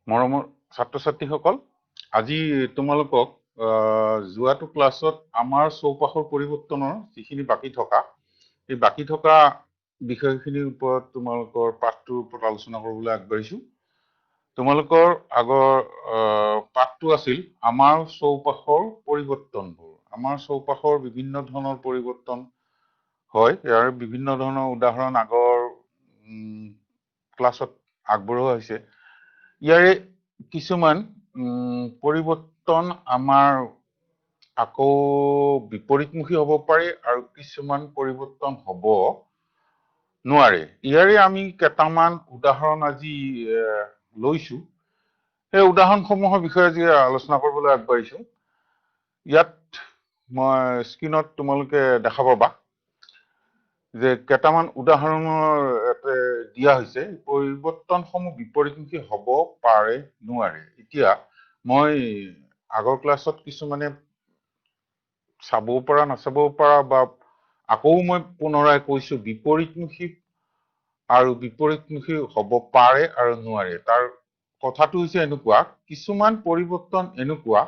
মৰমৰ ছাত্ৰ-ছাত্ৰীসকল, আজি তোমালোকক যোৱাটো ক্লাছত আমাৰ চৌপাশৰ পৰিৱৰ্তনৰ যিখিনি বাকী থকা এই বাকী থকা বিষয়খিনিৰ ওপৰত তোমালোকৰ পাঠটোৰ ওপৰত আলোচনা কৰিবলৈ আগবাঢ়িছো। তোমালোকৰ আগৰ পাঠটো আছিল আমাৰ চৌপাশৰ পৰিৱৰ্তনবোৰ। আমাৰ চৌপাশৰ বিভিন্ন ধৰণৰ পৰিৱৰ্তন হয়, ইয়াৰ বিভিন্ন ধৰণৰ উদাহৰণ আগৰ ক্লাছত আগবঢ়োৱা হৈছে। ইয়াৰে কিছুমান পৰিৱৰ্তন আমাৰ আকৌ বিপৰীতমুখী হ'ব পাৰে আৰু কিছুমান পৰিৱৰ্তন হ'ব নোৱাৰে। ইয়াৰে আমি কেইটামান উদাহৰণ আজি লৈছো। সেই উদাহৰণসমূহৰ বিষয়ে আজি আলোচনা কৰিবলৈ আগবাঢ়িছো। ইয়াত মই স্ক্ৰীনত তোমালোকে দেখা পাবা যে কেইটামান উদাহৰণৰ দিয়া হৈছে। পৰিৱৰ্তনসমূহ বিপৰীতমুখী হ'ব পাৰে নোৱাৰে। এতিয়া মই আগৰ ক্লাছত কিছুমানে চাবও পৰা নাচাবও পৰা বা আকৌ মই পুনৰাই কৈছো বিপৰীতমুখী আৰু বিপৰীতমুখী হ'ব পাৰে আৰু নোৱাৰে। তাৰ কথাটো হৈছে এনেকুৱা, কিছুমান পৰিৱৰ্তন এনেকুৱা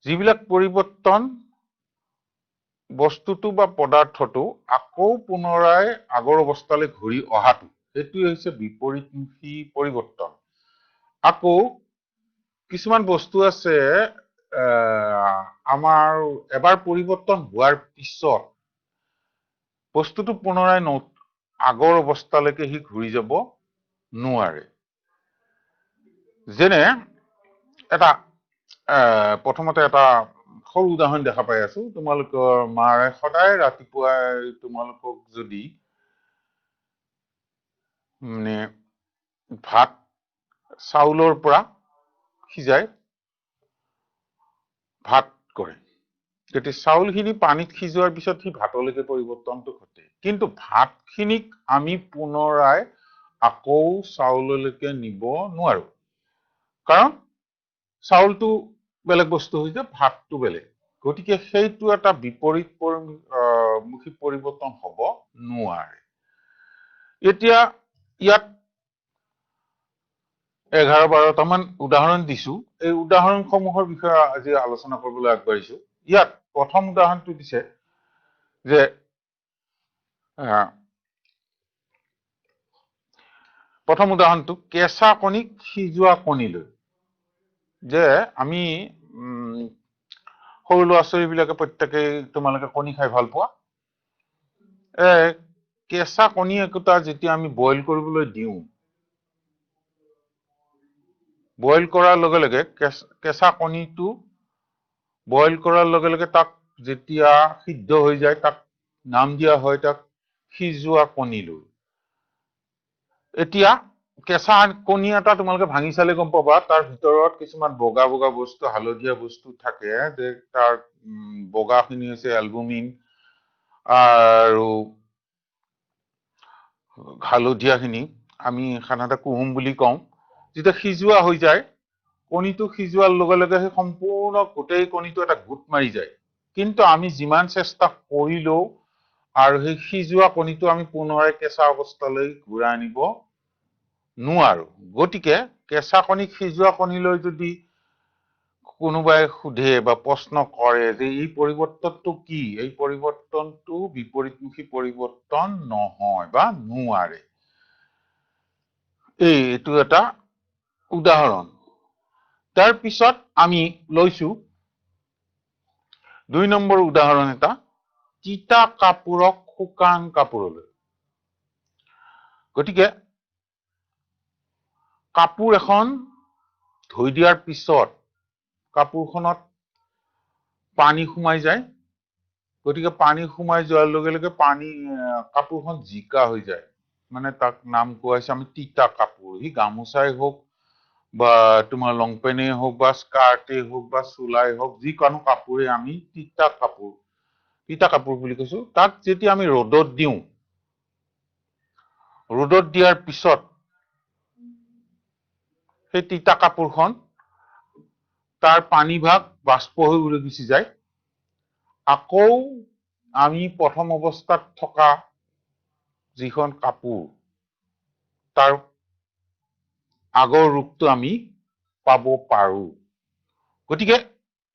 যিবিলাক পৰিৱৰ্তন বস্তুটো বা পদাৰ্থটো আকৌ পুনৰাই আগৰ অৱস্থালৈ ঘূৰি অহাটো, সেইটোৱে হৈছে বিপৰীতমুখী পৰিৱৰ্তন। আকৌ কিছুমান বস্তু আছে আমাৰ এবাৰ পৰিৱৰ্তন হোৱাৰ পিছত বস্তুটো পুনৰাই আগৰ অৱস্থালৈকে সি ঘূৰি যাব নোৱাৰে। যেনে এটা প্ৰথমতে এটা সৰু উদাহৰণ দেখা পাই আছো। তোমালোকৰ মায়ে সদায় ৰাতিপুৱাই তোমালোকক যদি ভাত চাউলৰ পৰা সিজাই ভাত কৰে, গতিকে চাউলখিনি পানীত সিজোৱাৰ পিছত সি ভাতলৈকে পৰিৱৰ্তনটো ঘটে। কিন্তু ভাতখিনিক আমি পুনৰাই আকৌ চাউললৈকে নিব নোৱাৰো, কাৰণ চাউলটো বেলেগ বস্তু হৈ যায়, ভাতটো বেলেগ। গতিকে সেইটো এটা বিপৰীতমুখী পৰিৱৰ্তন হ'ব নোৱাৰে। এতিয়া ইয়াত 11-12টামান উদাহৰণ দিছো। এই উদাহৰণসমূহৰ বিষয়ে আজি আলোচনা কৰিবলৈ আগবাঢ়িছো। ইয়াত প্ৰথম উদাহৰণটো দিছে যে প্ৰথম উদাহৰণটো কেঁচা কণীক সিজোৱা কণীলৈ। যে আমি সৰু ল'ৰা-ছোৱালীবিলাকে প্ৰত্যেকেই তোমালোকে কণী খাই ভাল পোৱা। কেঁচা কণী একোটা যেতিয়া আমি বইল কৰিবলৈ দিওঁ, বইল কৰাৰ লগে লগে কেঁচা কণীটো বইল কৰাৰ লগে লগে তাক যেতিয়া সিদ্ধ হৈ যায়, তাক নাম দিয়া হয় তাক সিজোৱা কণীলৈ। এতিয়া কেঁচা কণী এটা তোমালোকে ভাঙি চালে গম পাবা, তাৰ ভিতৰত কিছুমান বগা বগা বস্তু, হালধীয়া বস্তু থাকে। যে তাৰ বগাখিনি হৈছে এলবুমিন আৰু হালধীয়াখিনি আমি সাধাৰণতে কুহুম বুলি কওঁ। যেতিয়া সিজোৱা হৈ যায়, কণীটো সিজোৱাৰ লগে লগে সেই সম্পূৰ্ণ গোটেই কণীটো এটা গোট মাৰি যায়। কিন্তু আমি যিমান চেষ্টা কৰিলেও আৰু সেই সিজোৱা কণীটো আমি পুনৰাই কেঁচা অৱস্থালৈ ঘূৰাই আনিব নোৱাৰো। গতিকে কেঁচা কণীক সিজোৱা কণীলৈ যদি কোনোবাই সোধে বা প্ৰশ্ন কৰে যে এই পৰিৱৰ্তনটো কি, এই পৰিৱৰ্তনটো বিপৰীতমুখী পৰিৱৰ্তন নহয় বা নোৱাৰে। এইটো এটা উদাহৰণ। তাৰ পিছত আমি লৈছো 2 নম্বৰ উদাহৰণ এটা, তিতা কাপোৰক শুকান কাপোৰলৈ। গতিকে কাপোৰ এখন ধুই দিয়াৰ পিছত কাপোৰখনত পানী সোমাই যায়। গতিকে পানী সোমাই যোৱাৰ লগে লগে কাপোৰখন জিকা হৈ যায়। মানে তাক নাম কোৱা হৈছে আমি তিতা কাপোৰ। সি গামোচাই হওক বা তোমাৰ লং পেণ্টেই হওক বা স্কাৰ্টেই হওক বা চোলাই হওক, যিকোনো কাপোৰে আমি তিতা কাপোৰ বুলি কৈছো। তাক যেতিয়া আমি ৰ'দত দিওঁ, ৰ'দত দিয়াৰ পিছত সেই তিতা কাপোৰখন তাৰ পানীভাগ বাষ্প হৈ উৰি গুচি যায়। আকৌ আমি প্ৰথম অৱস্থাত থকা যিখন কাপোৰ, তাৰ আগৰ ৰূপটো আমি পাব পাৰো। গতিকে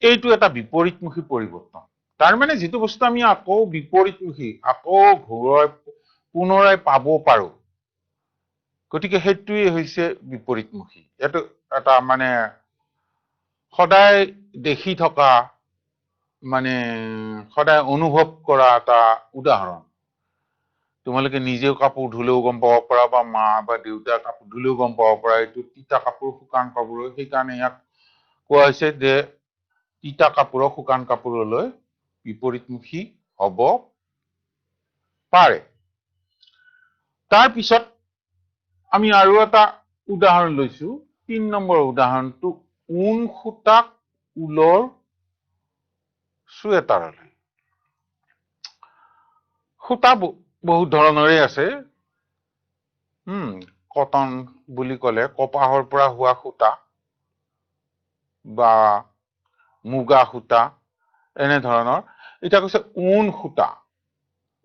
এইটো এটা বিপৰীতমুখী পৰিৱৰ্তন। তাৰ মানে যিটো বস্তু আমি আকৌ বিপৰীতমুখী, আকৌ পুনৰাই পাব পাৰো, গতিকে সেইটোৱে হৈছে বিপৰীতমুখী। এইটো এটা মানে সদায় দেখি থকা, মানে সদায় অনুভৱ কৰা এটা উদাহৰণ। তোমালোকে নিজেও কাপোৰ ধুলেও গম পাব পাৰা, বা মা বা দেউতা কাপোৰ ধুলেও গম পাব পাৰা এইটো তিতা কাপোৰ শুকান কাপোৰ। সেইকাৰণে ইয়াক কোৱা হৈছে যে তিতা কাপোৰ শুকান কাপোৰলৈ বিপৰীতমুখী হব পাৰে। তাৰপিছত আমি আৰু এটা উদাহৰণ লৈছো, ৩ নম্বৰ উদাহৰণটো, ঊণ সূতাক ঊলৰ চুৱেটাৰলৈ। সূতা বহুত ধৰণৰে আছে। কটন বুলি ক'লে কপাহৰ পৰা হোৱা সূতা, বা মুগা সূতা, এনেধৰণৰ। এতিয়া কৈছে ঊণ সূতা।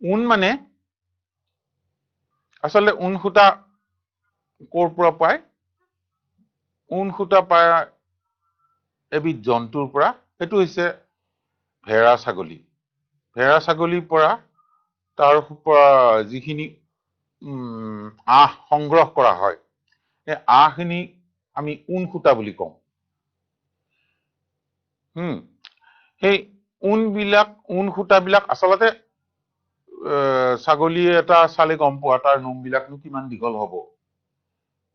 ঊণ মানে আচলতে ঊণ সূতা ক'ৰ পৰা পায়? ঊণ সূতা পায় এবিধ জন্তুৰ পৰা, সেইটো হৈছে ভেড়া ছাগলী। ভেড়া ছাগলীৰ পৰা তাৰ পৰা যিখিনি আঁহ সংগ্ৰহ কৰা হয়, সেই আঁহখিনি আমি ঊণ সূতা বুলি কওঁ। সেই ঊণ সূতাবিলাক আচলতে ছাগলীয়ে এটা চালে গম পোৱা তাৰ নোমবিলাকনো কিমান দীঘল হব,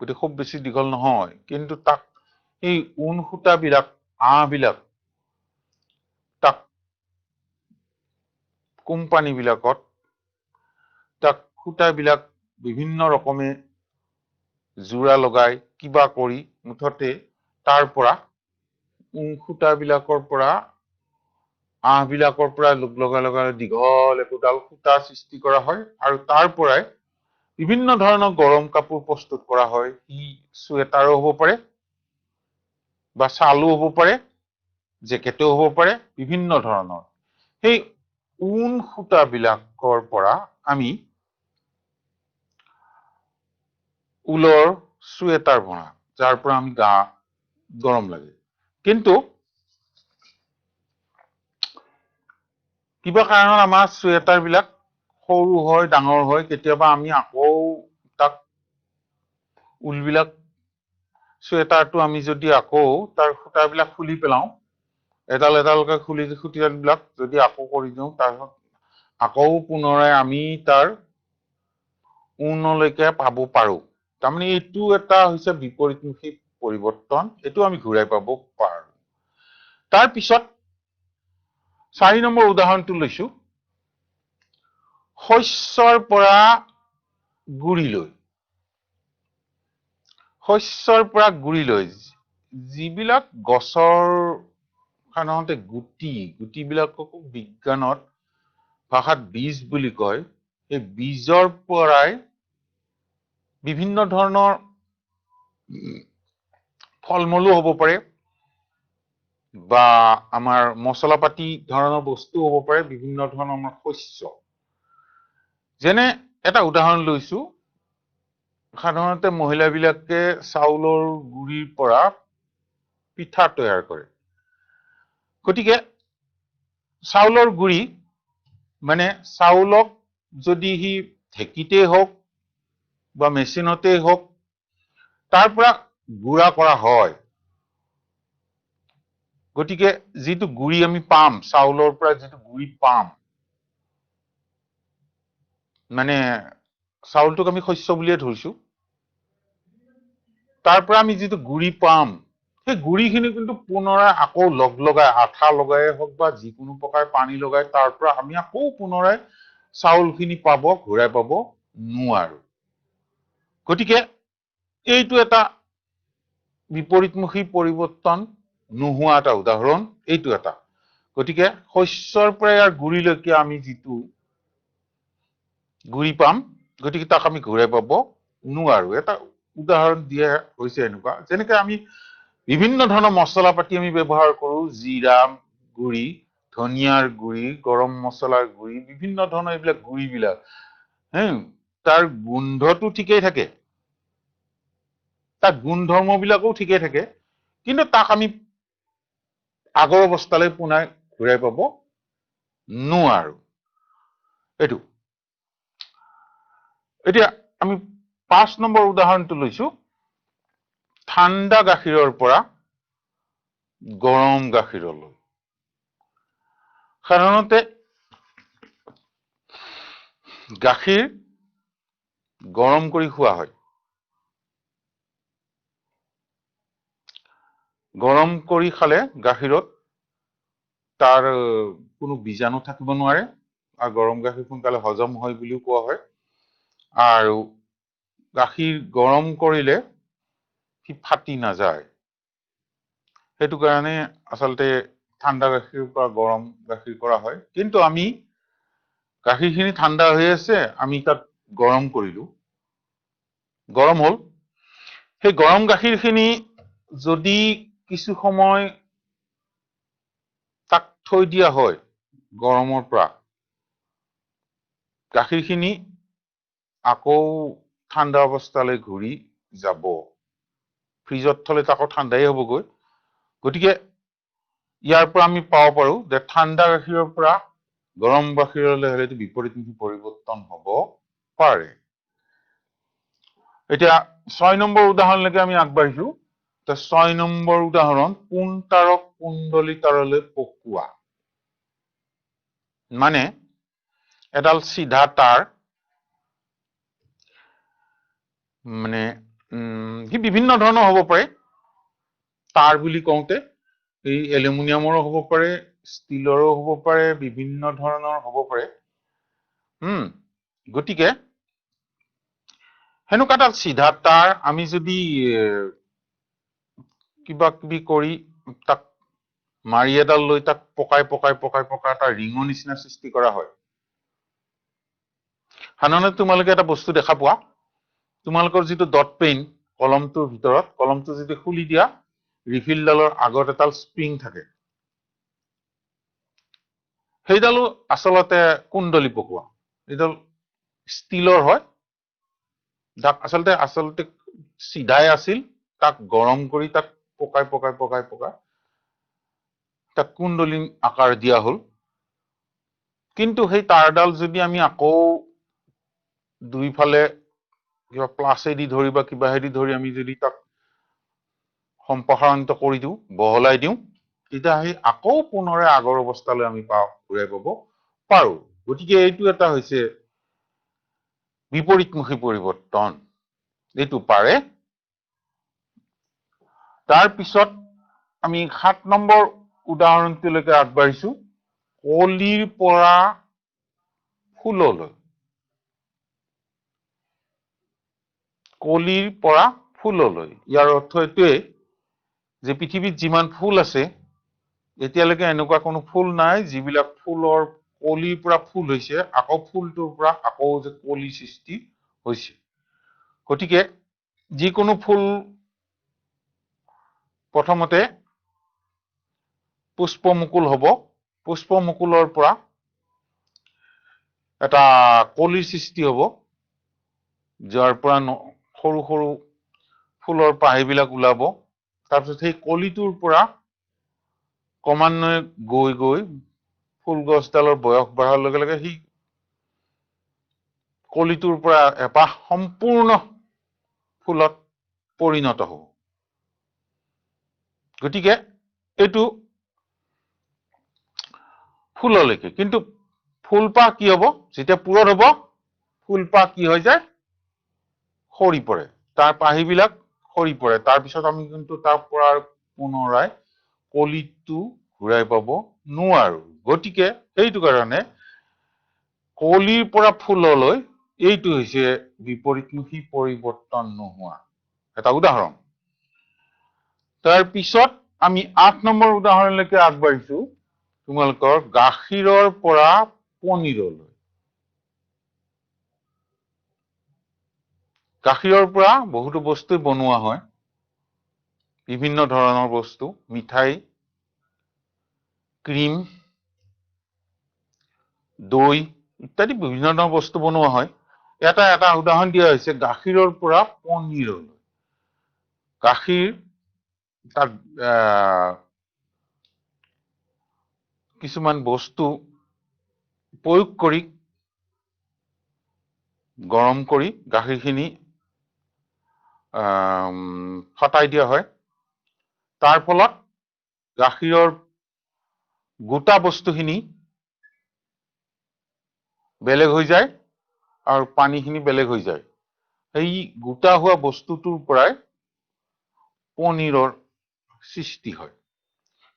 গতিকে খুব বেছি দীঘল নহয়, কিন্তু তাক এই ঊণ সূতাবিলাক, আঁহবিলাক তাক কোম্পানীবিলাকত তাক সূতাবিলাক বিভিন্ন ৰকমে জোৰা লগাই কিবা কৰি মুঠতে তাৰ পৰা সূতাবিলাকৰ পৰা, আঁহবিলাকৰ পৰা লগাই লগাই দীঘল একোডাল সূতা সৃষ্টি কৰা হয়, আৰু তাৰ পৰাই বিভিন্ন ধৰণৰ গৰম কাপোৰ প্ৰস্তুত কৰা হয়। ই চুৱেটাৰো হ'ব পাৰে, বা শ্বালো হ'ব পাৰে, জেকেটো হ'ব পাৰে, বিভিন্ন ধৰণৰ। সেই ঊণ সূতাবিলাকৰ পৰা আমি ঊলৰ চুৱেটাৰ বনাওঁ, যাৰ পৰা আমি গা গৰম লাগে। কিন্তু কিবা কাৰণত আমাৰ চুৱেটাৰ বিলাক সৰু হয়, ডাঙৰ হয়, কেতিয়াবা আমি আকৌ তাক ঊলবিলাক, চুৱেটাৰটো আমি যদি আকৌ তাৰ সূতাবিলাক খুলি পেলাওঁ, এডাল এডালকৈ সূতাবিলাক যদি আকৌ কৰি দিওঁ, তাৰপিছত আকৌ পুনৰাই আমি তাৰ ঊণলৈকে পাব পাৰো। তাৰমানে এইটো এটা হৈছে বিপৰীতমুখী পৰিৱৰ্তন, এইটো আমি ঘূৰাই পাব পাৰো। তাৰপিছত ৪ নম্বৰ উদাহৰণটো লৈছো, শস্যৰ পৰা গুৰিলৈ। শস্যৰ পৰা গুৰিলৈ, যিবিলাক গছৰ সাধাৰণতে গুটিবিলাককো বিজ্ঞানত ভাষাত বীজ বুলি কয়, সেই বীজৰ পৰাই বিভিন্ন ধৰণৰ ফল মূলো হ'ব পাৰে, বা আমাৰ মছলা পাতি ধৰণৰ বস্তু হ'ব পাৰে, বিভিন্ন ধৰণৰ আমাৰ শস্য। যেনে এটা উদাহৰণ লৈছো, সাধাৰণতে মহিলাবিলাকে চাউলৰ গুৰিৰ পৰা পিঠা তৈয়াৰ কৰে। গতিকে চাউলৰ গুৰি মানে চাউলক যদি সি ঢেঁকীতেই হওক বা মেচিনতেই হওক, তাৰ পৰা গুড়া কৰা হয়। গতিকে যিটো গুড়ি আমি পাম, চাউলৰ পৰা যিটো গুড়ি পাম, মানে চাউলটোক আমি শস্য বুলিয়ে ধৰিছো, তাৰ পৰা আমি যিটো গুড়ি পাম, সেই গুড়িখিনি কিন্তু পুনৰাই আকৌ লগাই, আঠা লগাই হওক বা যিকোনো প্ৰকাৰ পানী লগাই তাৰ পৰা আমি আকৌ পুনৰাই চাউলখিনি ঘূৰাই পাব নোৱাৰো। গতিকে এইটো এটা বিপৰীতমুখী পৰিৱৰ্তন নোহোৱা এটা উদাহৰণ, এইটো এটা। গতিকে শস্যৰ পৰা ইয়াৰ গুৰিলৈকে আমি যিটো গুৰি পাম, গতিকে তাক আমি ঘূৰাই পাব নোৱাৰো। এটা উদাহৰণ দিয়া হৈছে এনেকুৱা, যেনেকে আমি বিভিন্ন ধৰণৰ মছলা পাতি আমি ব্যৱহাৰ কৰো, জিৰা গুৰি, ধনিয়াৰ গুৰি, গৰম মছলাৰ গুৰি, বিভিন্ন ধৰণৰ এইবিলাক গুৰিবিলাক, তাৰ গোন্ধটো ঠিকেই থাকে, তাক গুণধৰ্মবিলাকো ঠিকে থাকে, কিন্তু তাক আমি আগৰ অৱস্থালৈ পুনৰ ঘূৰাই পাব নোৱাৰো। এইটো এতিয়া আমি 5 নম্বৰ উদাহৰণটো লৈছো, ঠাণ্ডা গাখীৰৰ পৰা গৰম গাখীৰলৈ। সাধাৰণতে গাখীৰ গৰম কৰি খোৱা হয়। গৰম কৰি খালে গাখীৰত তাৰ কোনো বীজাণু থাকিব নোৱাৰে আৰু গৰম গাখীৰ সোনকালে হজম হয় বুলিও কোৱা হয়। আৰু গাখীৰ গৰম কৰিলে সি ফাটি নাযায়, সেইটো কাৰণে আচলতে ঠাণ্ডা গাখীৰৰ পৰা গৰম গাখীৰ কৰা হয়। কিন্তু আমি গাখীৰখিনি ঠাণ্ডা হৈ আছে, আমি তাক গৰম কৰিলো, গৰম হল, সেই গৰম গাখীৰখিনি যদি কিছু সময় তাক থৈ দিয়া হয় গৰমৰ পৰা, গাখীৰখিনি আকৌ ঠাণ্ডা অৱস্থালৈ ঘূৰি যাব। ফ্ৰিজত থলে তাকো ঠাণ্ডাই হ'বগৈ। গতিকে ইয়াৰ পৰা আমি পাব পাৰো যে ঠাণ্ডা গাখীৰৰ পৰা গৰম গাখীৰলৈ হলে বিপৰীতমুখী পৰিৱৰ্তন হ'ব পাৰে। এতিয়া 6 নম্বৰ উদাহৰণলৈকে আমি আগবাঢ়িছো। 6 নম্বৰ উদাহৰণ, পোন তাৰক কুণ্ডলী তাৰলৈ পকোৱা। মানে এডাল চিধা তাৰ, মানে সি বিভিন্ন ধৰণৰ হ'ব পাৰে। তাৰ বুলি কওঁতে এই এলুমিনিয়ামৰো হ'ব পাৰে, ষ্টীলৰো হ'ব পাৰে, বিভিন্ন ধৰণৰ হ'ব পাৰে। গতিকে সেনেকুৱা এটা চিধা তাৰ আমি যদি কিবা কিবি কৰি তাক মাৰি এডাল লৈ তাক পকাই পকাই পকাই পকাই এটা ৰিঙৰ নিচিনা সৃষ্টি কৰা হয়। সাধাৰণতে তোমালোকে এটা বস্তু দেখা পোৱা, তোমালোকৰ যিটো ডট পেইন কলমটোৰ ভিতৰত, কলমটো যদি খুলি দিয়া, ৰিফিলডালৰ আগত এডাল স্প্ৰিং থাকে, সেইডালো আচলতে কুণ্ডলী পকোৱা। এইডাল ষ্টীলৰ হয়, আচলতে চিধাই আছিল, তাক গৰম কৰি তাক পকাই পকাই পকাই পকাই তাক কুণ্ডলী আকাৰ দিয়া হল। কিন্তু সেই তাঁৰডাল যদি আমি আকৌ দুইফালে কিবা প্লাছেদি ধৰি বা কিবাহেদি ধৰি আমি যদি তাক সম্প্ৰসাৰিত কৰি দিওঁ, বহলাই দিওঁ, তেতিয়া সেই আকৌ পুনৰে আগৰ অৱস্থালৈ আমি ঘূৰাই পাব পাৰো। গতিকে এইটো এটা হৈছে বিপৰীতমুখী পৰিৱৰ্তন, এইটো পাৰে। তাৰ পিছত আমি 7 নম্বৰ উদাহৰণটোলৈকে আগবাঢ়িছো, কলিৰ পৰা ফুললৈ। কলিৰ পৰা ফুললৈ, ইয়াৰ অৰ্থ এইটোৱে যে পৃথিৱীত যিমান ফুল আছে, এতিয়ালৈকে এনেকুৱা কোনো ফুল নাই যিবিলাক ফুলৰ কলিৰ পৰা ফুল হৈছে, আকৌ ফুলটোৰ পৰা আকৌ যে কলি সৃষ্টি হৈছে। গতিকে যিকোনো ফুল প্ৰথমতে পুষ্পমুকুল হ'ব, পুষ্পমুকুলৰ পৰা এটা কলিৰ সৃষ্টি হ'ব, যাৰ পৰা সৰু সৰু ফুলৰ পাহিবিলাক ওলাব। তাৰপিছত সেই কলিটোৰ পৰা ক্ৰমান্বয়ে গৈ গৈ ফুল গছডালৰ বয়স বঢ়াৰ লগে লগে সেই কলিটোৰ পৰা এপাহ সম্পূৰ্ণ ফুলত পৰিণত হ'ব। গতিকে এইটো ফুললৈকে। কিন্তু ফুলপাহ কি হ'ব, যেতিয়া পূৰঠ হ'ব, ফুলপাহ কি হৈ যায়, সৰি পৰে, তাৰ পাহিবিলাক সৰি পৰে। তাৰপিছত আমি কিন্তু তাৰ পৰা পুনৰাই কলিটো ঘূৰাই পাব নোৱাৰো। গতিকে সেইটো কাৰণে কলিৰ পৰা ফুললৈ এইটো হৈছে বিপৰীতমুখী পৰিৱৰ্তন নোহোৱা এটা উদাহৰণ। তাৰ পিছত আমি 8 নম্বৰ উদাহৰণলৈকে আগবাঢ়িছো, তোমালোকৰ গাখীৰৰ পৰা পনীৰলৈ। গাখীৰৰ পৰা বহুতো বস্তু বনোৱা হয়, বিভিন্ন ধৰণৰ বস্তু, মিঠাই, ক্ৰীম, দৈ ইত্যাদি বিভিন্ন ধৰণৰ বস্তু বনোৱা হয়। এটা উদাহৰণ দিয়া হৈছে গাখীৰৰ পৰা পনীৰলৈ। গাখীৰ তাত কিছুমান বস্তু প্ৰয়োগ কৰি গৰম কৰি গাখীৰখিনি ফটাই দিয়া হয়। তাৰ ফলত গাখীৰৰ গোটা বস্তুখিনি বেলেগ হৈ যায় আৰু পানীখিনি বেলেগ হৈ যায়। এই গোটা হোৱা বস্তুটোৰ পৰাই পনীৰৰ সৃষ্টি হয়।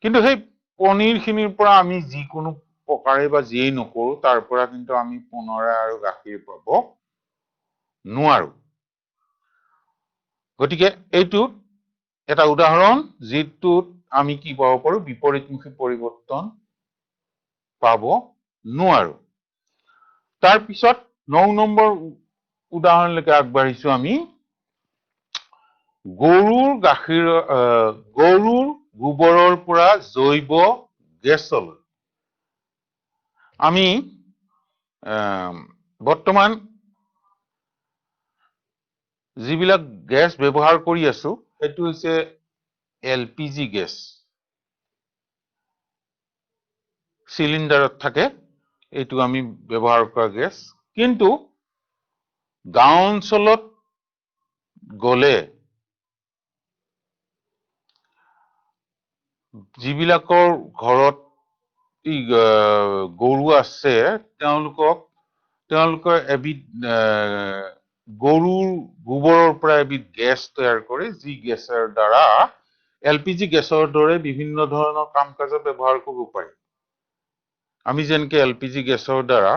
কিন্তু সেই পনীৰখিনিৰ পৰা আমি যিকোনো প্ৰকাৰে বা যিয়েই নকৰো তাৰ পৰা কিন্তু আমি পুনৰাই আৰু গাখীৰ পাব নোৱাৰো। গতিকে এইটো এটা উদাহৰণ যিটোত আমি কি পাব পাৰো, বিপৰীতমুখী পৰিৱৰ্তন পাব নোৱাৰো। তাৰ পিছত 9 নম্বৰ উদাহৰণলৈকে আগবাঢ়িছো আমি। গৰুৰ গোবৰৰ পৰা জৈৱ গেছলৈ। আমি বৰ্তমান যিবিলাক গেছ ব্যৱহাৰ কৰি আছো সেইটো হৈছে LPG গেছ। চিলিণ্ডাৰত থাকে, এইটো আমি ব্যৱহাৰ কৰা গেছ। কিন্তু গাঁও অঞ্চলত গলে যিবিলাকৰ ঘৰত গৰু আছে তেওঁলোকৰ এবিধ গৰুৰ গোবৰৰ পৰা এবিধ গেছ তৈয়াৰ কৰে, যি গেছৰ দ্বাৰা LPG গেছৰ দৰে বিভিন্ন ধৰণৰ কাম কাজত ব্যৱহাৰ কৰিব পাৰি। আমি যেনেকে LPG গেছৰ দ্বাৰা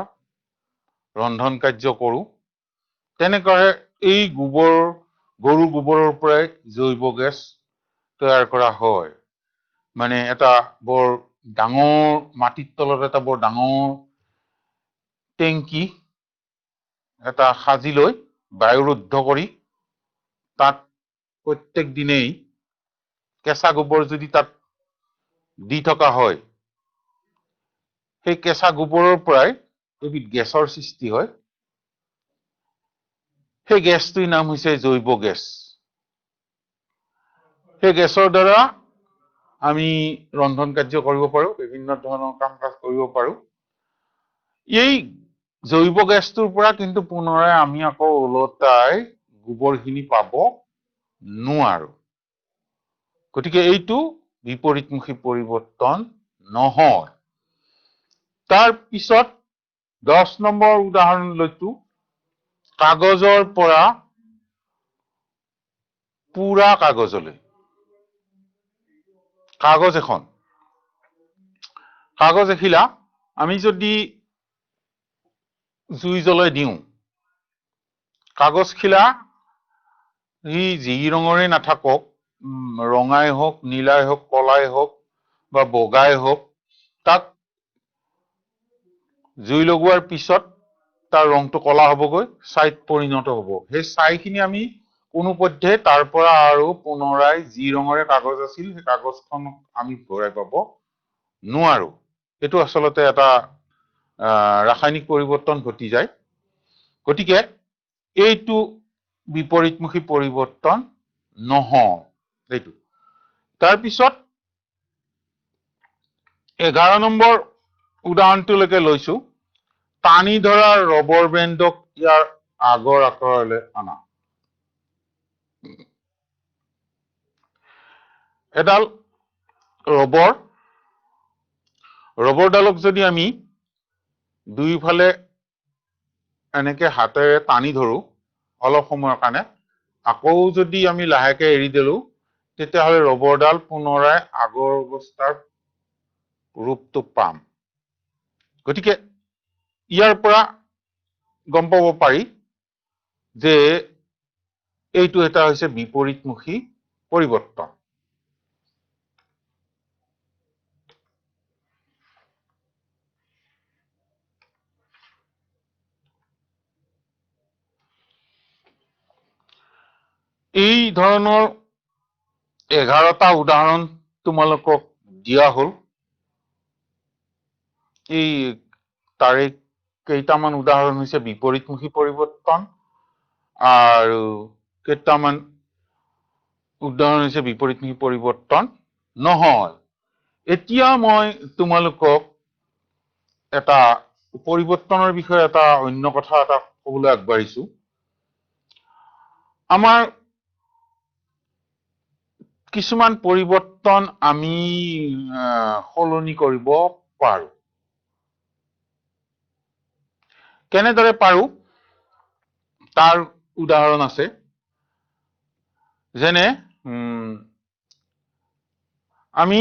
ৰন্ধন কাৰ্য কৰো, তেনেকৈ এই গৰু গোবৰৰ পৰাই জৈৱ গেছ তৈয়াৰ কৰা হয়। মানে এটা বৰ ডাঙৰ মাটিৰ তলত এটা বৰ ডাঙৰ টেংকি এটা সাজি লৈ বায়ুৰুদ্ধ কৰি তাত প্ৰত্যেক দিনেই কেঁচা গোবৰ যদি তাত দি থকা হয়, সেই কেঁচা গোবৰৰ পৰাই এবিধ গেছৰ সৃষ্টি হয়। সেই গেছটোৰ নাম হৈছে জৈৱ গেছ। সেই গেছৰ দ্বাৰা আমি ৰন্ধন কাৰ্য কৰিব পাৰো, বিভিন্ন ধৰণৰ কাম কাজ কৰিব পাৰো। এই জৈৱ গেছটোৰ পৰা কিন্তু পুনৰাই আমি আকৌ ওলটাই গোবৰখিনি পাব নোৱাৰো। গতিকে এইটো বিপৰীতমুখী পৰিৱৰ্তন নহয়। তাৰ পিছত 10 নম্বৰ উদাহৰণ লৈছো, কাগজৰ পৰা পুৰা কাগজলৈ। কাগজ এখিলা আমি যদি জুই জ্বলাই দিওঁ, কাগজখিলা যি ৰঙৰে নাথাকক, ৰঙাই হওক, নীলাই হওক, কলাই হওক বা বগাই হওক, তাক জুই লগোৱাৰ পিছত তাৰ ৰংটো কলা হবগৈ, ছাইত পৰিণত হব। সেই ছাইখিনি আমি কোনোপধ্যে তাৰ পৰা আৰু পুনৰাই যি ৰঙৰে কাগজ আছিল সেই কাগজখন আমি ঘূৰাই পাব নোৱাৰো। এইটো আচলতে এটা ৰাসায়নিক পৰিৱৰ্তন ঘটি যায়। গতিকে এইটো বিপৰীতমুখী পৰিৱৰ্তন নহয়। এইটো তাৰপিছত 11 নম্বৰ উদাহৰণটোলৈকে লৈছো, টানি ধৰা ৰবৰ বেণ্ডক ইয়াৰ আগৰ আকাৰলৈ অনা। এডাল ৰবৰডালক যদি আমি দুইফালে এনেকে হাতেৰে টানি ধৰো অলপ সময়ৰ কাৰণে, আকৌ যদি আমি লাহেকে এৰি দিলো, তেতিয়াহলে ৰবৰডাল পুনৰাই আগৰ অৱস্থাৰ ৰূপটো পাম। গতিকে ইয়াৰ পৰা গম পাব পাৰি যে এইটো এটা হৈছে বিপৰীতমুখী পৰিৱৰ্তন। এই ধৰণৰ 11টা উদাহৰণ তোমালোকক দিয়া হল। এই তাৰে কেইটামান উদাহৰণ হৈছে বিপৰীতমুখী পৰিৱৰ্তন আৰু কেইটামান উদাহৰণ হৈছে বিপৰীতমুখী পৰিৱৰ্তন নহয়। এতিয়া মই তোমালোকক এটা পৰিৱৰ্তনৰ বিষয়ে এটা অন্য কথা এটা ক'বলৈ আগবাঢ়িছো। আমাৰ কিছুমান পৰিৱৰ্তন আমি সলনি কৰিব পাৰো। কেনেদৰে পাৰো তাৰ উদাহৰণ আছে। যেনে আমি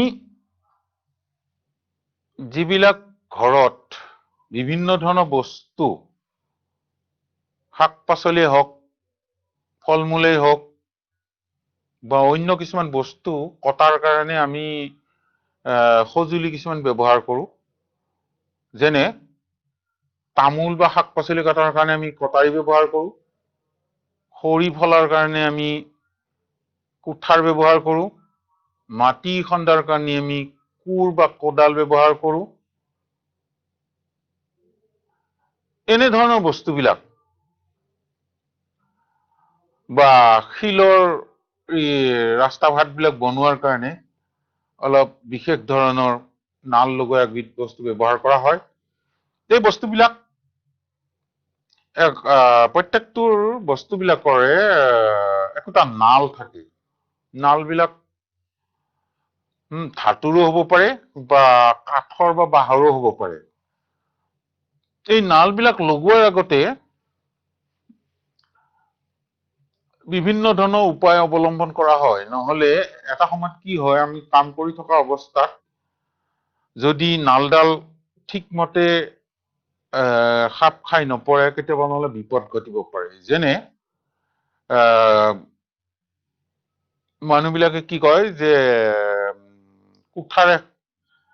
যিবিলাক ঘৰত বিভিন্ন ধৰণৰ বস্তু, শাক-পাচলিয়ে হওক, ফল-মূলেই হওক বা অন্য কিছুমান বস্তু কটাৰ কাৰণে আমি সঁজুলি কিছুমান ব্যৱহাৰ কৰো। যেনে তামোল বা শাক-পাচলি কটাৰ কাৰণে আমি কটাৰী ব্যৱহাৰ কৰো। খৰি ফলাৰ কাৰণে আমি কুঠাৰ ব্যৱহাৰ কৰো। মাটি খন্দাৰ কাৰণে আমি কোৰ বা কোদাল ব্যৱহাৰ কৰো। এনেধৰণৰ বস্তুবিলাক বা শিলৰ ৰাস্তা ঘাটবিলাক বনোৱাৰ কাৰণে অলপ বিশেষ ধৰণৰ নাল লগোৱা এবিধ বস্তু ব্যৱহাৰ কৰা হয়। এই বস্তুবিলাক প্ৰত্যেকটোৰ বস্তুবিলাকৰে একোটা নাল থাকে। নালবিলাক ধাতুৰো হ'ব পাৰে বা কাঠৰ বা বাঁহৰো হ'ব পাৰে। এই নালবিলাক লগোৱাৰ আগতে বিভিন্ন ধৰণৰ উপায় অৱলম্বন কৰা হয়। নহলে এটা সময়ত কি হয়, আমি কাম কৰি থকা অৱস্থাত যদি নালডাল ঠিকমতে খাপ খাই নপৰে, কেতিয়াবা নহলে বিপদ ঘটিব পাৰে। যেনে মানুহবিলাকে কি কয় যে কুঠাৰ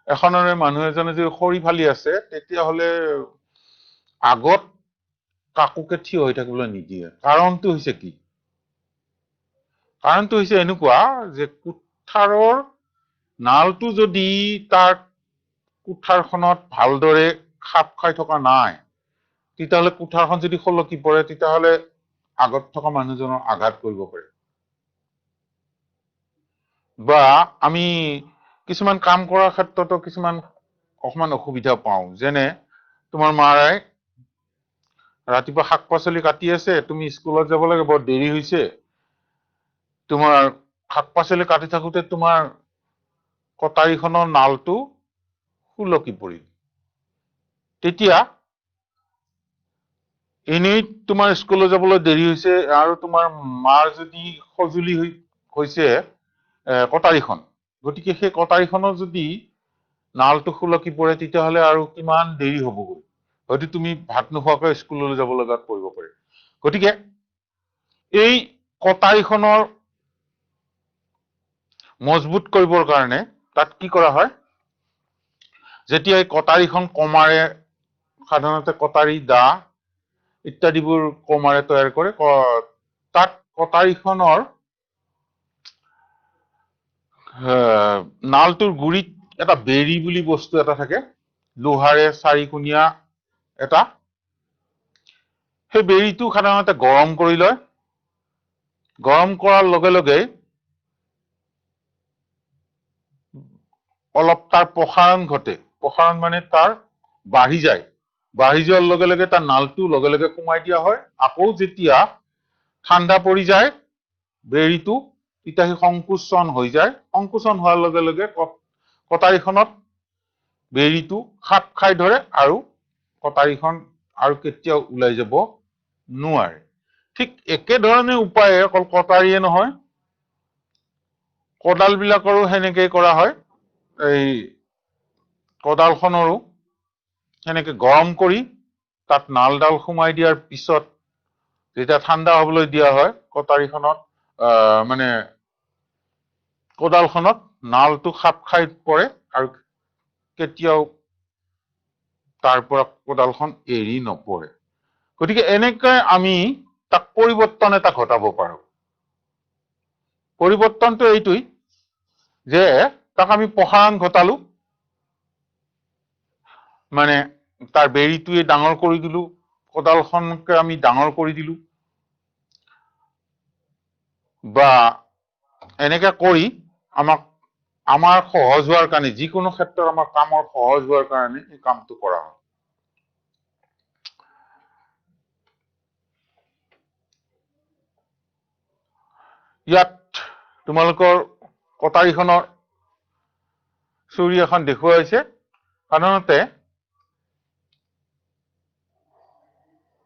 এখনেৰে মানুহ এজনে যদি খৰি ফালি আছে, তেতিয়াহলে আগত কাকোকে থিয় হৈ থাকিবলৈ নিদিয়ে। কাৰণটো হৈছে কি? কাৰণটো হৈছে এনেকুৱা যে কুঠাৰৰ নালটো যদি তাৰ কুঠাৰখনত ভালদৰে খাপ খাই থকা নাই, তেতিয়াহলে কুঠাৰখন যদি সলকি পৰে, তেতিয়াহলে আগত থকা মানুহজনৰ আঘাত কৰিব পাৰে। বা আমি কিছুমান কাম কৰাৰ ক্ষেত্ৰতো কিছুমান অকমান অসুবিধা পাওঁ। যেনে তোমাৰ মাৰাই ৰাতিপুৱা শাক-পাচলি কাটি আছে, তুমি স্কুলত যাব লাগে, বৰ দেৰি হৈছে, তোমাৰ শাক-পাচলি কাটি থাকোতে তোমাৰ কটাৰীখনৰ নালটো সুলকি পৰিল। তেতিয়া এনেই তোমাৰ স্কুলত যাবলৈ দেৰি হৈছে আৰু তোমাৰ মাৰ যদি সঁজুলি হৈছে কটাৰীখন, গতিকে সেই কটাৰীখনৰ যদি নালটো সুলকি পৰে, তেতিয়াহলে আৰু কিমান দেৰি হ'বগৈ। হয়তো তুমি ভাত নোখোৱাকৈ স্কুললৈ যাব লগাত পৰিব পাৰে। গতিকে এই কটাৰীখনৰ মজবুত কৰিবৰ কাৰণে তাত কি কৰা হয়, যেতিয়া এই কটাৰীখন কমাৰে, সাধাৰণতে কটাৰী দা ইত্যাদিবোৰ কমাৰে তৈয়াৰ কৰে, তাত কটাৰীখনৰ নালটোৰ গুৰিত এটা বেৰি বুলি বস্তু এটা থাকে, লোহাৰে চাৰিকোণীয়া এটা। সেই বেৰিটো সাধাৰণতে গৰম কৰি লয়। গৰম কৰাৰ লগে লগে অলপ তাৰ প্ৰসাৰণ ঘটে। প্ৰসাৰণ মানে তাৰ বাঢ়ি যায়। বাঢ়ি যোৱাৰ লগে লগে তাৰ নালটো লগে লগে সোমাই দিয়া হয়। আকৌ যেতিয়া ঠাণ্ডা পৰি যায় বেৰিটো, তেতিয়া সি সংকোচন হৈ যায়। সংকোচন হোৱাৰ লগে লগে কটাৰীখনত বেৰিটো খাপ খাই ধৰে আৰু কটাৰীখন আৰু কেতিয়াও ওলাই যাব নোৱাৰে। ঠিক একেধৰণে উপায়ে অকল কটাৰীয়ে নহয়, কোদাল বিলাকৰো সেনেকে কৰা হয়। এই কোদালখনৰো সেনেকে গৰম কৰি তাত নালডাল সোমাই দিয়াৰ পিছত যেতিয়া ঠাণ্ডা হবলৈ দিয়া হয়, কটাৰীখনত মানে কোদালখনত নালটো খাপ খাই পৰে আৰু কেতিয়াও তাৰ পৰা কোদালখন এৰি নপৰে। গতিকে এনেকৈ আমি তাক পৰিৱৰ্তন এটা ঘটাব পাৰো। পৰিৱৰ্তনটো এইটোই যে তাক আমি প্ৰসাৰণ ঘটালো, মানে তাৰ বেৰিটোৱে ডাঙৰ কৰি দিলো, কোদালখনকে আমি ডাঙৰ কৰি দিলো, বা এনেকে কৰি আমাৰ সহজ হোৱাৰ কাৰণে, যিকোনো ক্ষেত্ৰত আমাৰ কামৰ সহজ হোৱাৰ কাৰণে এই কামটো কৰা হয়। ইয়াত তোমালোকৰ কটাৰীখনৰ ছুৰী এখন দেখুওৱা হৈছে। সাধাৰণতে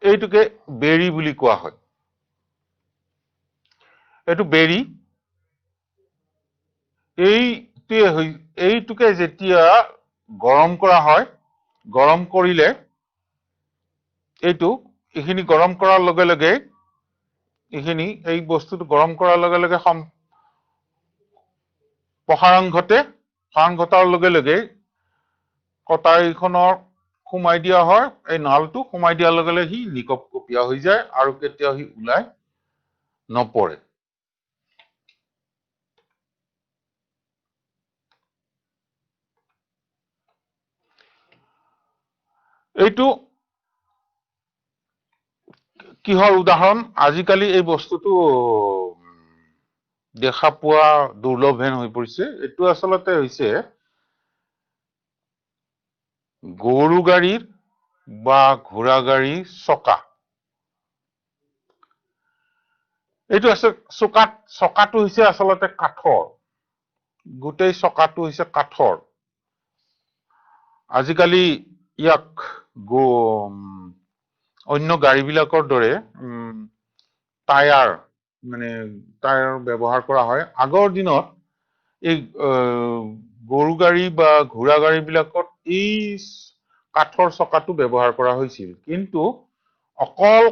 এইটোকে বেৰী বুলি কোৱা হয়। এইটো বেৰী। এইটোকে যেতিয়া গৰম কৰা হয়, গৰম কৰিলে এইখিনি গৰম কৰাৰ লগে লগে এই বস্তুটো গৰম কৰাৰ লগে লগে প্ৰসাৰণ ঘটে। প্ৰসাৰণ ঘটাৰ লগে লগে কটাৰীখনৰ সোমাই দিয়া হয়, এই নলটো সোমাই দিয়াৰ লগে লগে সি নিকপকপীয়া হৈ যায় আৰু কেতিয়াও সি ওলাই নপৰে। এইটো কিহৰ উদাহৰণ? আজিকালি এই বস্তুটো দেখা পোৱা দুৰ্লভ হেন হৈ পৰিছে। এইটো আচলতে হৈছে গৰু গাড়ীৰ বা ঘোঁৰা গাড়ীৰ চকা। এইটো আছে চকাটো হৈছে আচলতে কাঠৰ। গোটেই চকাটো হৈছে কাঠৰ। আজিকালি ইয়াক অন্য গাড়ীবিলাকৰ দৰে টায়াৰ ব্যৱহাৰ কৰা হয়। আগৰ দিনত এই গৰু গাড়ী বা ঘোঁৰা গাড়ী বিলাকত এই কাঠৰ চকাটো ব্যৱহাৰ কৰা হৈছিল। কিন্তু অকল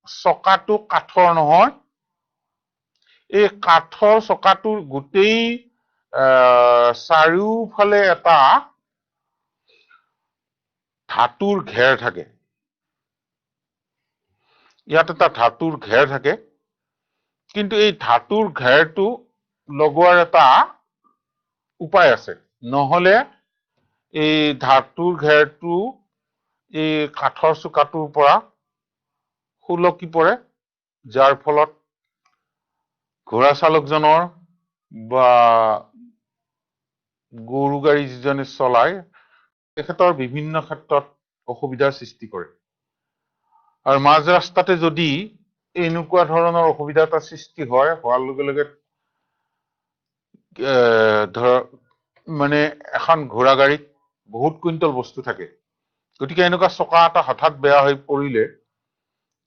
চকাটো কাঠৰ নহয়, এই কাঠৰ চকাটোৰ গোটেই চাৰিওফালে এটা ধাতুৰ ঘেৰ থাকে। ইয়াত এটা ধাতুৰ ঘেৰ থাকে। কিন্তু এই ধাতুৰ ঘেৰটো লগোৱাৰ এটা উপায় আছে। নহলে এই ধাতুৰ ঘেৰটো এই কাঠৰ চকাটোৰ পৰা সুলকি পৰে, যাৰ ফলত ঘোঁৰা চালকজনৰ বা গৰু গাড়ী যিজনে চলায় তেখেতৰ বিভিন্ন ক্ষেত্ৰত অসুবিধাৰ সৃষ্টি কৰে। আৰু মাজ ৰাস্তাতে যদি এনেকুৱা ধৰণৰ অসুবিধা এটা সৃষ্টি হয়, হোৱাৰ লগে লগে এখন ঘোঁৰা গাড়ীত বহুত কুইণ্টল বস্তু থাকে। গতিকে এনেকুৱা চকা এটা হঠাৎ বেয়া হৈ পৰিলে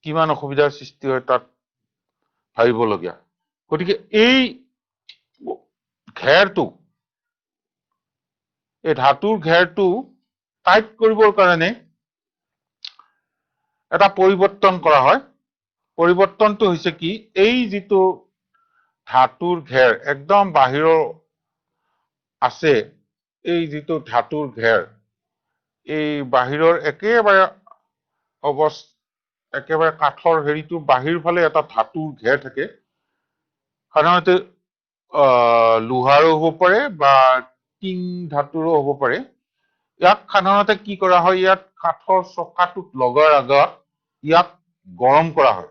কিমান অসুবিধাৰ সৃষ্টি হয় তাত ভাবিবলগীয়া। গতিকে এই ধাতুৰ ঘেৰটো টাইট কৰিবৰ কাৰণে এটা পৰিৱৰ্তন কৰা হয়। পৰিৱৰ্তনটো হৈছে কি, এই যিটো ধাতুৰ ঘেৰ একদম বাহিৰৰ আছে, এই যিটো ধাতুৰ ঘেৰ, এই বাহিৰৰ একেবাৰে কাঠৰ হেৰিটো বাহিৰ ফালে এটা ধাতুৰ ঘেৰ থাকে। সাধাৰণতে লোহাৰো হ'ব পাৰে বা টিং ধাতুৰো হ'ব পাৰে। ইয়াক সাধাৰণতে কি কৰা হয়, ইয়াত কাঠৰ চকাটোত লগাৰ আগত ইয়াক গৰম কৰা হয়।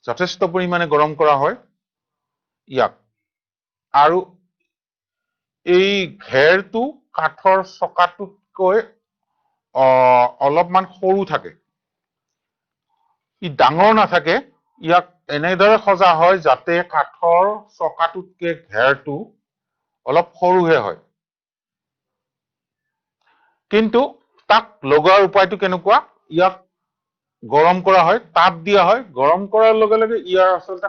যথেষ্ট পৰিমাণে গৰম কৰা হয় ইয়াক। আৰু এই ঘেৰটো কাঠৰ চকাটোতকৈ অলপমান সৰু থাকে। ই ডাঙৰ নাথাকে। ইয়াক এনেদৰে সজা হয় যাতে কাঠৰ চকাটোতকে ঘেৰটো অলপ সৰুহে হয়। কিন্তু তাক লগোৱাৰ উপায়টো কেনেকুৱা? ইয়াক গৰম কৰা হয়, তাপ দিয়া হয়। গৰম কৰাৰ লগে লগে ইয়াৰ আচলতে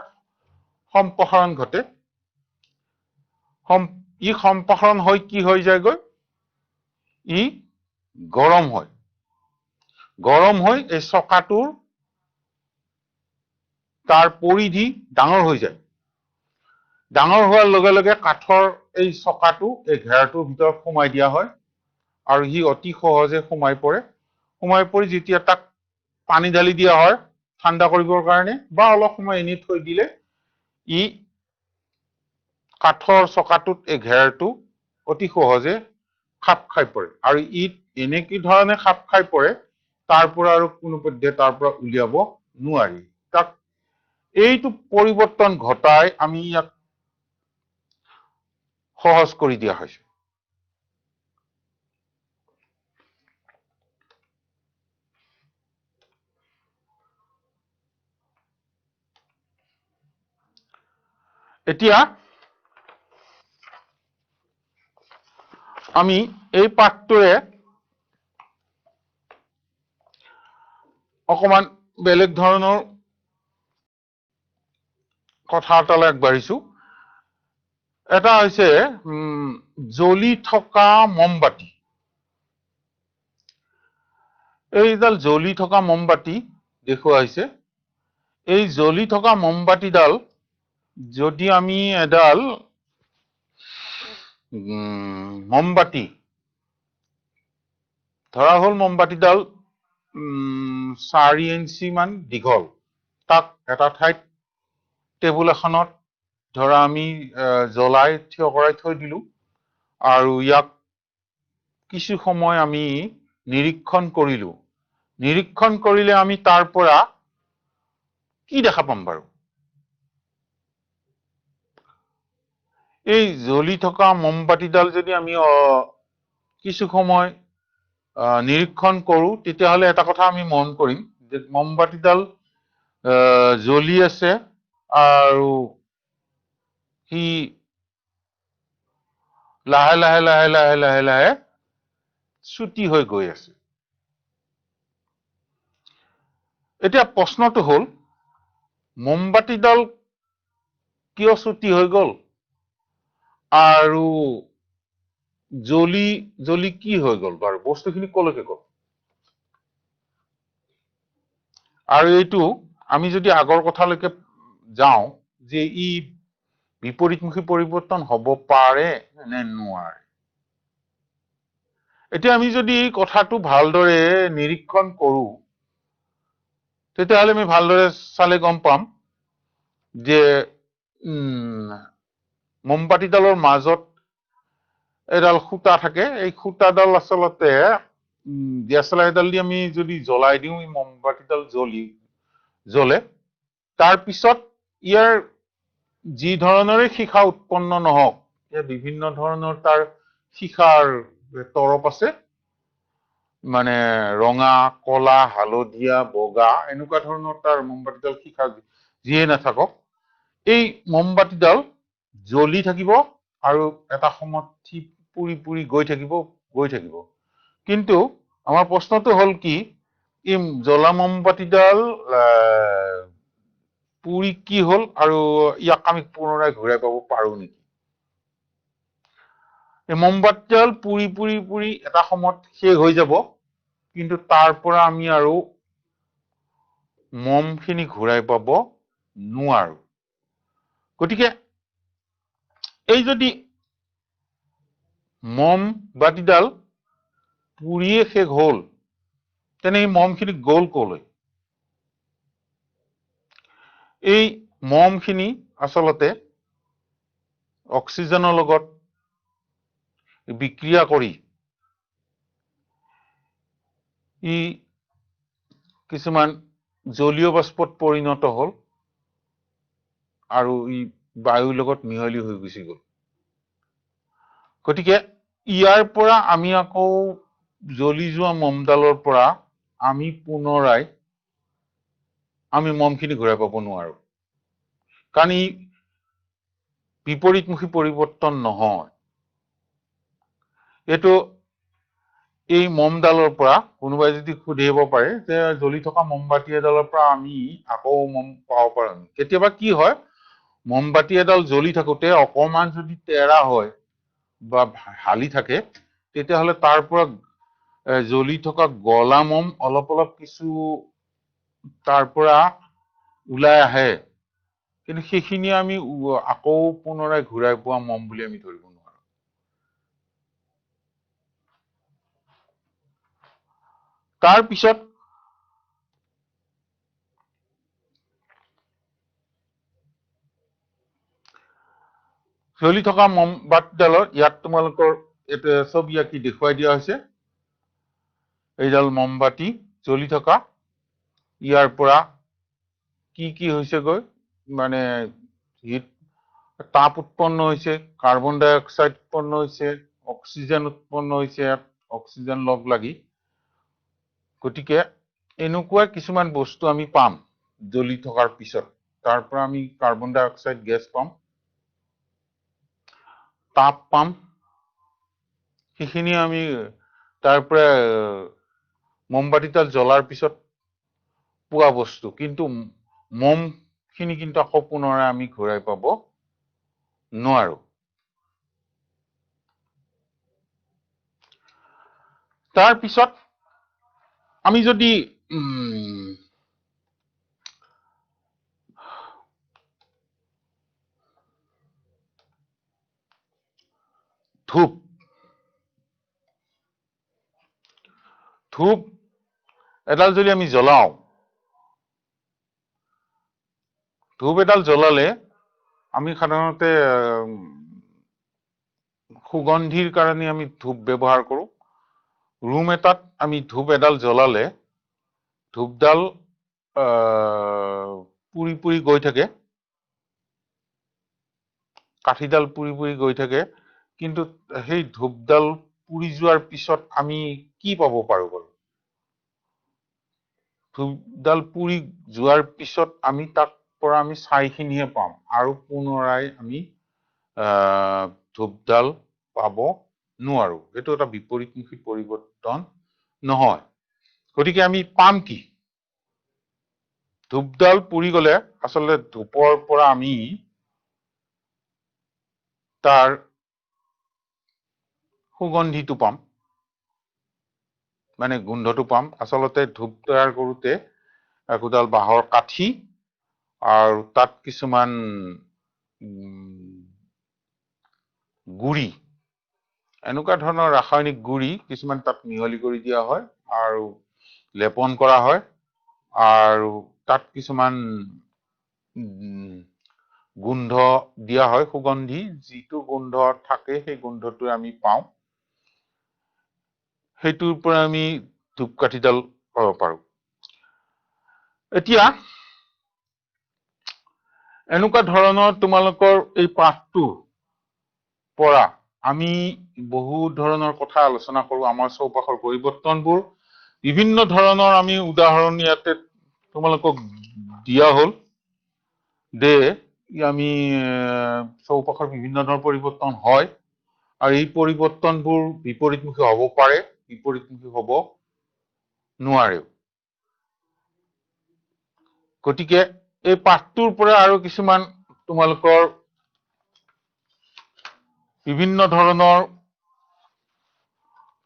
সম্প্ৰসাৰণ ঘটে। ই সম্প্ৰসাৰণ হৈ কি হৈ যায়গৈ? ই গৰম হয়। গৰম হৈ এই চকাটোৰ তাৰ পৰিধি ডাঙৰ হৈ যায়। ডাঙৰ হোৱাৰ লগে লগে কাঠৰ এই চকাটো এই ঘেৰটোৰ ভিতৰত সোমাই দিয়া হয় আৰু সি অতি সহজে সোমাই পৰে। সোমাই পৰি যেতিয়া তাক পানী ঢালি দিয়া হয় ঠাণ্ডা কৰিবৰ কাৰণে, বা অলপ সময় এনেই থৈ দিলে ই কাঠৰ চকাটোত এই ঘেৰটো অতি সহজে খাপ খাই পৰে। আৰু ই এনেকে ধৰণে খাপ খাই পৰে, তাৰ পৰা আৰু কোনোপধ্যে তাৰ পৰা উলিয়াব নোৱাৰি। এইটো পৰিৱৰ্তন ঘটাই আমি ইয়াক সহজ কৰি দিয়া হৈছে। এতিয়া আমি এই পাঠটোৰে অকমান বেলেগ ধৰণৰ কথা এটালৈ আগবাঢ়িছো। এটা হৈছে জ্বলি থকা মমবাতি। এইডাল জ্বলি থকা মমবাতি দেখুওৱা হৈছে। এই জ্বলি থকা মমবাতিডাল যদি আমি এডাল মমবাতি ধৰা হ'ল মমবাতিডাল 4 ইঞ্চি মান দীঘল, তাক এটা ঠাইত টেবুল এখনত ধৰা আমি জ্বলাই থিয় কৰাই থৈ দিলো আৰু ইয়াক কিছু সময় আমি নিৰীক্ষণ কৰিলো। নিৰীক্ষণ কৰিলে আমি তাৰ পৰা কি দেখা পাম বাৰু? এই জ্বলি থকা মমবাতিডাল যদি আমি কিছু সময় নিৰীক্ষণ কৰো, তেতিয়াহ'লে এটা কথা আমি মন কৰিম যে মমবাতিডাল জ্বলি আছে আৰু সি লাহে লাহে লাহে লাহে লাহে লাহে ছুটি হৈ গৈ আছে। এতিয়া প্ৰশ্নটো হ'ল, মমবাতিডাল কিয় ছুটি হৈ গ'ল আৰু জ্বলি কি হৈ গ'ল বাৰু? বস্তুখিনি কলৈকে গ'ল? আৰু এইটো আমি যদি আগৰ কথালৈকে যাওঁ যে ই বিপৰীতমুখী পৰিৱৰ্তন হ'ব পাৰে নে নোৱাৰে। এতিয়া আমি যদি এই কথাটো ভালদৰে নিৰীক্ষণ কৰো, তেতিয়াহ'লে আমি ভালদৰে চালে গম পাম যে মমবাতিডালৰ মাজত এডাল সূতা থাকে। এই সূতাডাল আচলতে দিয়াচলাইডাল দি আমি যদি জ্বলাই দিওঁ, এই মমবাতিডাল জ্বলে। তাৰপিছত ইয়াৰ যি ধৰণৰে শিখা উৎপন্ন নহওক, বিভিন্ন ধৰণৰ তাৰ শিখাৰ তৰপ আছে, মানে ৰঙা, কলা, হালধীয়া, বগা, এনেকুৱা ধৰণৰ তাৰ মমবাতিডাল শিখা যিয়ে নাথাকক, এই মমবাতিডাল জ্বলি থাকিব আৰু এটা সময়ত পুৰি পুৰি গৈ থাকিব। কিন্তু আমাৰ প্ৰশ্নটো হ'ল কি, এই জ্বলা মমবাতিডাল পুৰি কি হ'ল আৰু ইয়াক আমি পুনৰাই ঘূৰাই পাব পাৰো নেকি? এই মমবাতিডাল পুৰি পুৰি পুৰি এটা সময়ত শেষ হৈ যাব, কিন্তু তাৰ পৰা আমি আৰু মমখিনি ঘূৰাই পাব নোৱাৰো। গতিকে এই যদি মমবাতিডাল পুৰিয়ে শেষ হ'ল, তেনে এই মমখিনি গ'ল কলৈ? এই মমখিনি আচলতে অক্সিজেনৰ লগত বিক্ৰিয়া কৰি ই কিছুমান জলীয় বাষ্পত পৰিণত হ'ল আৰু ই বায়ুৰ লগত মিহলি হৈ গুচি গ'ল। গতিকে ইয়াৰ পৰা আমি আকৌ জ্বলি যোৱা মমডালৰ পৰা আমি পুনৰাই আমি মমখিনি ঘূৰাই পাব নোৱাৰো, কাৰণ ই বিপৰীতমুখী পৰিৱৰ্তন নহয়। এইটো এই মমডালৰ পৰা কোনোবাই যদি সুধিব পাৰে যে জ্বলি থকা মমবাতি এডালৰ পৰা আমি আকৌ মম পাব পাৰো। কেতিয়াবা কি হয়, মমবাতি এডাল জ্বলি থাকোতে অকমান যদি তেৰা হয় বা হালি থাকে, তেতিয়াহ'লে তাৰ পৰা জ্বলি থকা গলা মম অলপ অলপ কিছু তাৰ পৰা ওলাই আহে, কিন্তু সেইখিনি আমি আকৌ পুনৰাই ঘূৰাই পোৱা মম বুলি আমি ধৰিব নোৱাৰো। তাৰপিছত জ্বলি থকা মমবাতিডালৰ ইয়াত তোমালোকৰ এটা ছবি আঁকি দেখুৱাই দিয়া হৈছে। এইডাল মমবাতি জ্বলি থকা, ইয়াৰ পৰা কি কি হৈছেগৈ, মানে তাপ উৎপন্ন হৈছে, কাৰ্বন ডাই অক্সাইড উৎপন্ন হৈছে, অক্সিজেন উৎপন্ন হৈছে, অক্সিজেন লগ লাগি। গতিকে এনেকুৱা কিছুমান বস্তু আমি পাম জ্বলি থকাৰ পিছত। তাৰ পৰা আমি কাৰ্বন ডাই অক্সাইড গেছ পাম, তাপ পাম, সেইখিনি আমি তাৰ পৰা মমবাতিডাল জ্বলাৰ পিছত পোৱা বস্তু। কিন্তু মম খিনি কিন্তু আকৌ পুনৰাই আমি ঘূৰাই পাব নোৱাৰো। তাৰ পিছত আমি যদি ধূপ এডাল যদি আমি জ্বলাও, ধূপ এডাল জ্বলালে আমি সাধাৰণতে সুগন্ধিৰ কাৰণে আমি ধূপ ব্যৱহাৰ কৰো। ৰুম এটাত আমি ধূপ এডাল জ্বলালে ধূপডাল পুৰি পুৰি গৈ থাকে, কাঠিডাল পুৰি পুৰি গৈ থাকে, কিন্তু সেই ধূপডাল পুৰি যোৱাৰ পিছত আমি কি পাব পাৰো বাৰু? ধূপডাল পুৰি যোৱাৰ পিছত আমি তাক পৰা আমি ছাইখিনিহে পাম, আৰু পুনৰাই আমি ধূপডাল পাব নোৱাৰো। এইটো এটা বিপৰীতমুখী পৰিৱৰ্তন নহয়। গতিকে আমি পাম কি? ধূপডাল পুৰি গলে আচলতে ধূপৰ পৰা আমি তাৰ সুগন্ধিটো পাম, মানে গোন্ধটো পাম। আচলতে ধূপ তৈয়াৰ কৰোতে একোডাল বাঁহৰ কাঠি আৰু তাত কিছুমান গুড়ি, এনেকুৱা ধৰণৰ ৰাসায়নিক গুড়ি কিছুমান তাত মিহলি কৰি দিয়া হয় আৰু লেপন কৰা হয়, আৰু তাত কিছুমান গোন্ধ দিয়া হয়, সুগন্ধি। যিটো গোন্ধ থাকে সেই গোন্ধটো আমি পাওঁ, সেইটোৰ পৰা আমি ধূপকাঠিডাল পাব পাৰো। এতিয়া এনেকুৱা ধৰণৰ তোমালোকৰ এই পাঠটোৰ পৰা আমি বহু ধৰণৰ কথা আলোচনা কৰো, আমাৰ চৌপাশৰ পৰিৱৰ্তনবোৰ। বিভিন্ন ধৰণৰ আমি উদাহৰণ ইয়াতে তোমালোকক দিয়া হল যে আমি চৌপাশৰ বিভিন্ন ধৰণৰ পৰিৱৰ্তন হয়, আৰু এই পৰিৱৰ্তনবোৰ বিপৰীতমুখী হ'ব পাৰে, বিপৰীতমুখী হ'ব নোৱাৰেও। গতিকে এই পাঠটোৰ পৰা আৰু কিছুমান তোমালোকৰ বিভিন্ন ধৰণৰ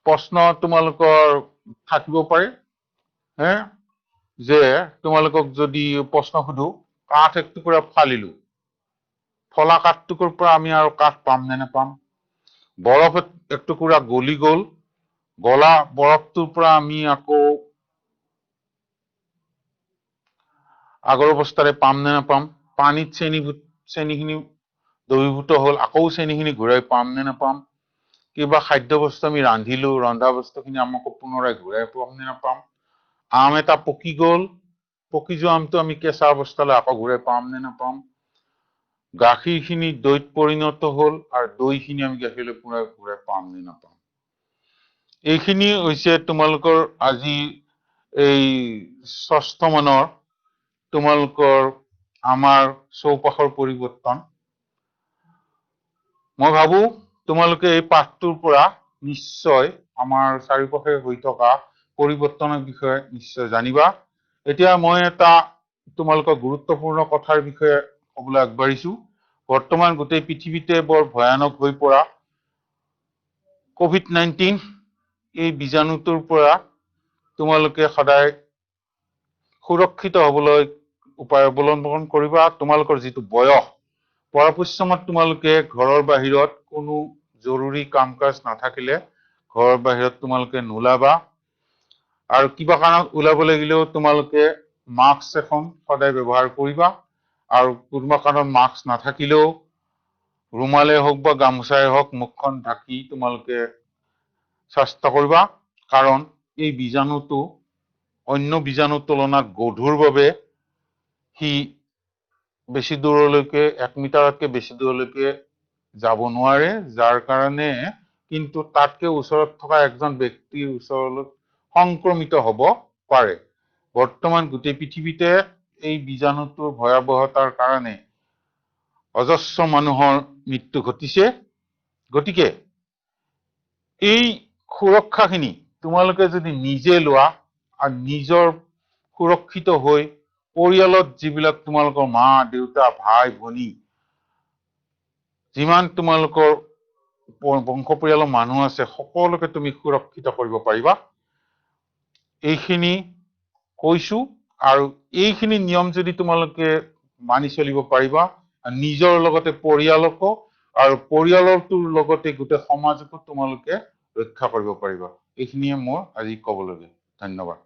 প্ৰশ্ন তোমালোকৰ থাকিব পাৰে, যে তোমালোকক যদি প্ৰশ্ন সুধো, কাঠ একটুকুৰা ফালিলো, ফলা কাঠটুকুৰ পৰা আমি আৰু কাঠ পাম নে নাপাম? বৰফ একটুকুৰা গলি গল, গলা বৰফটোৰ পৰা আমি আকৌ আগৰ অৱস্থাৰে পাম নে নাপাম? পানীত চেনিখিনি দ্ৰৱীভূত হল, আকৌ চেনিখিনি ঘূৰাই পাম নে নাপাম? কিবা খাদ্য বস্তু আমি ৰান্ধিলো, ৰন্ধা বস্তুখিনি আমাক পুনৰাই ঘূৰাই পাম নে নাপাম? আম এটা পকি গল, পকি যোৱা আমটো আমি কেঁচা অৱস্থালৈ আকৌ ঘূৰাই পাম নে নাপাম? গাখীৰখিনি দৈত পৰিণত হল, আৰু দৈখিনি আমি গাখীৰলৈ পুনৰাই ঘূৰাই পাম নে নাপাম? এইখিনি হৈছে তোমালোকৰ আজি এই 6ষ্ঠ মানৰ তোমালোকৰ আমাৰ চৌপাশৰ পৰিৱৰ্তন। মই ভাবো তোমালোকে এই পাঠটোৰ পৰা নিশ্চয় আমাৰ চাৰিওপাশে হৈ থকা পৰিৱৰ্তনৰ বিষয়ে নিশ্চয় জানিবা। এতিয়া মই এটা তোমালোকৰ গুৰুত্বপূৰ্ণ কথাৰ বিষয়ে ক'বলৈ আগবাঢ়িছো। বৰ্তমান গোটেই পৃথিৱীতে বৰ ভয়ানক হৈ পৰা COVID-19 এই বীজাণুটোৰ পৰা তোমালোকে সদায় সুৰক্ষিত হবলৈ উপায় অৱলম্বন কৰিবা। তোমালোকৰ যিটো বয়স, পৰাপক্ষত তোমালোকে ঘৰৰ বাহিৰত কোনো জৰুৰী কাম কাজ নাথাকিলে ঘৰৰ বাহিৰত তোমালোকে নোলাবা, আৰু কিবা কাৰণত ওলাব লাগিলেও তোমালোকে মাস্ক এখন সদায় ব্যৱহাৰ কৰিবা, আৰু কোনোবা কাৰণত মাস্ক নাথাকিলেও ৰুমালে হওক বা গামোচাই হওক মুখখন ঢাকি তোমালোকে চেষ্টা কৰিবা, কাৰণ এই বীজাণুটো অন্য বীজাণুৰ তুলনাত গধুৰ বাবে সি বেছি দূৰলৈকে 1 মিটাৰতকৈ বেছি দূৰলৈকে যাব নোৱাৰে, যাৰ কাৰণে কিন্তু তাতকৈ ওচৰত থকা একজন ব্যক্তিৰ ওচৰলৈ সংক্ৰমিত হ'ব পাৰে। বৰ্তমান গোটেই পৃথিৱীতে এই বীজাণুটোৰ ভয়াৱহতাৰ কাৰণে অজস্ৰ মানুহৰ মৃত্যু ঘটিছে। গতিকে এই সুৰক্ষাখিনি তোমালোকে যদি নিজে লোৱা আৰু নিজৰ সুৰক্ষিত হৈ পৰিয়ালত যিবিলাক তোমালোকৰ মা, দেউতা, ভাই, ভনী, যিমান তোমালোকৰ বংশ পৰিয়ালৰ মানুহ আছে, সকলোকে তুমি সুৰক্ষিত কৰিব পাৰিবা। এইখিনি কৈছো, আৰু এইখিনি নিয়ম যদি তোমালোকে মানি চলিব পাৰিবা, নিজৰ লগতে পৰিয়ালকো আৰু পৰিয়ালটোৰ লগতে গোটেই সমাজকো তোমালোকে ৰক্ষা কৰিব পাৰিবা। এইখিনিয়ে মোৰ আজি ক'বলগীয়া। ধন্যবাদ।